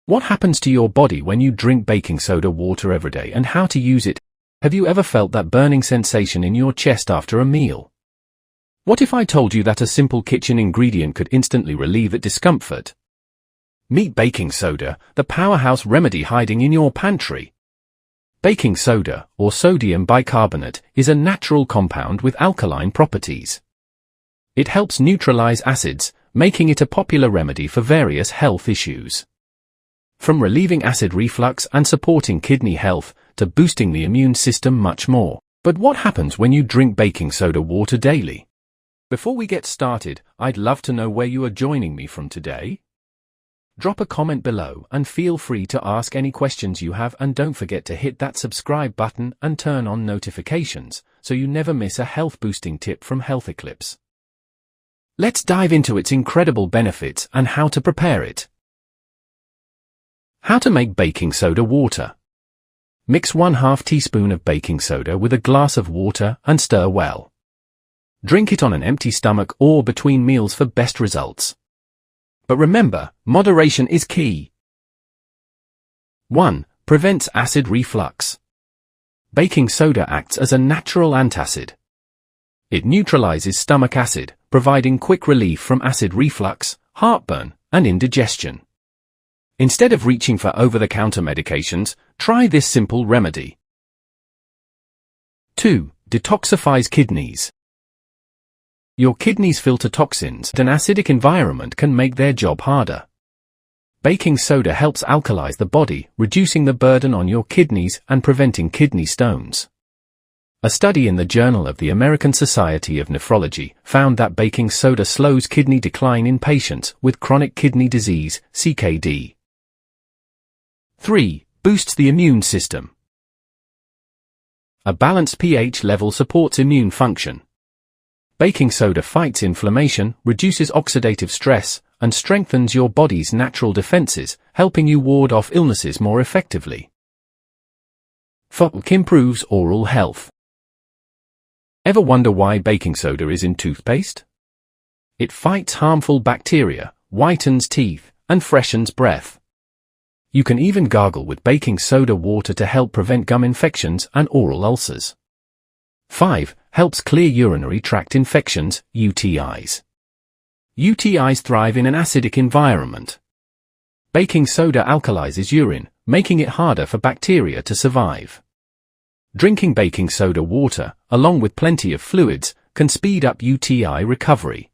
What happens to your body when you drink baking soda water every day, and how to use it? Have you ever felt that burning sensation in your chest after a meal? What if I told you that a simple kitchen ingredient could instantly relieve that discomfort? Meet baking soda, the powerhouse remedy hiding in your pantry. Baking soda, or sodium bicarbonate, is a natural compound with alkaline properties. It helps neutralize acids, making it a popular remedy for various health issues. From relieving acid reflux and supporting kidney health, to boosting the immune system, much more. But what happens when you drink baking soda water daily? Before we get started, I'd love to know where you are joining me from today. Drop a comment below and feel free to ask any questions you have, and don't forget to hit that subscribe button and turn on notifications so you never miss a health boosting tip from HealthEclipse. Let's dive into its incredible benefits and how to prepare it. How to make baking soda water. Mix 1/2 teaspoon of baking soda with a glass of water and stir well. Drink it on an empty stomach or between meals for best results. But remember, moderation is key. 1. Prevents acid reflux. Baking soda acts as a natural antacid. It neutralizes stomach acid, providing quick relief from acid reflux, heartburn, and indigestion. Instead of reaching for over-the-counter medications, try this simple remedy. 2. Detoxifies kidneys. Your kidneys filter toxins, and an acidic environment can make their job harder. Baking soda helps alkalize the body, reducing the burden on your kidneys and preventing kidney stones. A study in the Journal of the American Society of Nephrology found that baking soda slows kidney decline in patients with chronic kidney disease, CKD. 3. Boosts the immune system. A balanced pH level supports immune function. Baking soda fights inflammation, reduces oxidative stress, and strengthens your body's natural defenses, helping you ward off illnesses more effectively. 4. Improves oral health. Ever wonder why baking soda is in toothpaste? It fights harmful bacteria, whitens teeth, and freshens breath. You can even gargle with baking soda water to help prevent gum infections and oral ulcers. 5. Helps clear urinary tract infections, UTIs. UTIs thrive in an acidic environment. Baking soda alkalizes urine, making it harder for bacteria to survive. Drinking baking soda water, along with plenty of fluids, can speed up UTI recovery.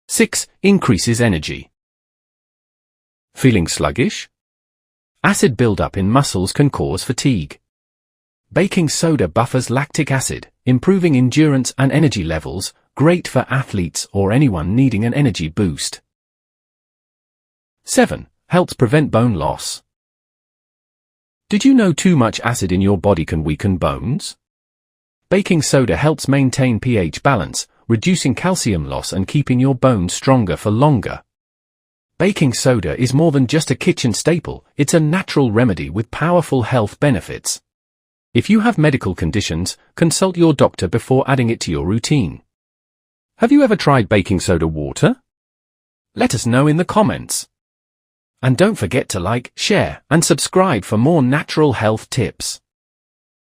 6. Increases energy. Feeling sluggish? Acid buildup in muscles can cause fatigue. Baking soda buffers lactic acid, improving endurance and energy levels, great for athletes or anyone needing an energy boost. 7. Helps prevent bone loss. Did you know too much acid in your body can weaken bones? Baking soda helps maintain pH balance, reducing calcium loss and keeping your bones stronger for longer. Baking soda is more than just a kitchen staple, it's a natural remedy with powerful health benefits. If you have medical conditions, consult your doctor before adding it to your routine. Have you ever tried baking soda water? Let us know in the comments. And don't forget to like, share, and subscribe for more natural health tips.